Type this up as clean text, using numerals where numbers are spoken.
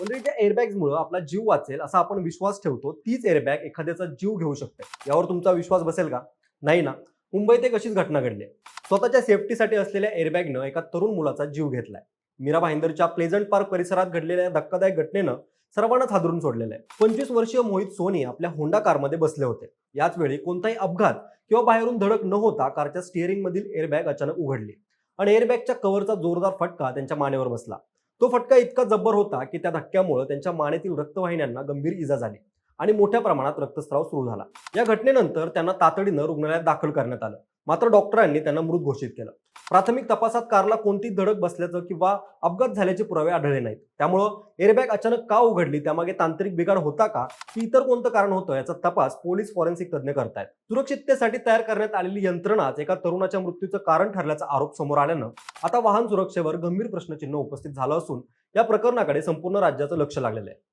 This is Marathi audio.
म्हणजे ज्या एअरबॅग्समुळे आपला जीव वाचेल असा आपण विश्वास ठेवतो, तीच एअरबॅग एखाद्याचा जीव घेऊ शकते. यावर तुमचा विश्वास बसेल का? नाही ना. मुंबईत एक अशीच घटना घडली आहे. स्वतःच्या सेफ्टीसाठी असलेल्या एअरबॅगनं एका तरुण मुलाचा जीव घेतलाय. मीरा भाईंदरच्या प्लेझंट पार्क परिसरात घडलेल्या या धक्कादायक घटनेनं सर्वांनाच हादरून सोडलेलं आहे. 25 वर्षीय मोहित सोनी आपल्या होंडा कारमध्ये बसले होते. याच वेळी कोणताही अपघात किंवा बाहेरून धडक न होता कारच्या स्टिअरिंग मधील एअरबॅग अचानक उघडली आणि एअरबॅगच्या कव्हरचा जोरदार फटका त्यांच्या मानेवर बसला. तो फटका इतका जबर होता की त्या धक्क्यामुळे त्यांच्या मानेतील रक्तवाहिन्यांना गंभीर इजा झाली आणि मोठ्या प्रमाणात रक्तस्राव सुरू झाला. या घटनेनंतर त्यांना तातडीनं रुग्णालयात दाखल करण्यात आलं. मात्र डॉक्टरांनी त्यांना मृत घोषित केलं. प्राथमिक तपासात कारला कोणतीही धडक बसल्याचं किंवा अपघात झाल्याचे पुरावे आढळले नाहीत. त्यामुळं एअरबॅग अचानक का उघडली, त्यामागे तांत्रिक बिघाड होता का की इतर कोणतं कारण होतं, याचा तपास पोलीस फॉरेन्सिक तज्ज्ञ करतायत. सुरक्षिततेसाठी तयार करण्यात आलेली यंत्रणाच एका तरुणाच्या मृत्यूचं कारण ठरल्याचा आरोप समोर आल्यानं आता वाहन सुरक्षेवर गंभीर प्रश्नचिन्ह उपस्थित झालं असून या प्रकरणाकडे संपूर्ण राज्याचं लक्ष लागलेलं आहे.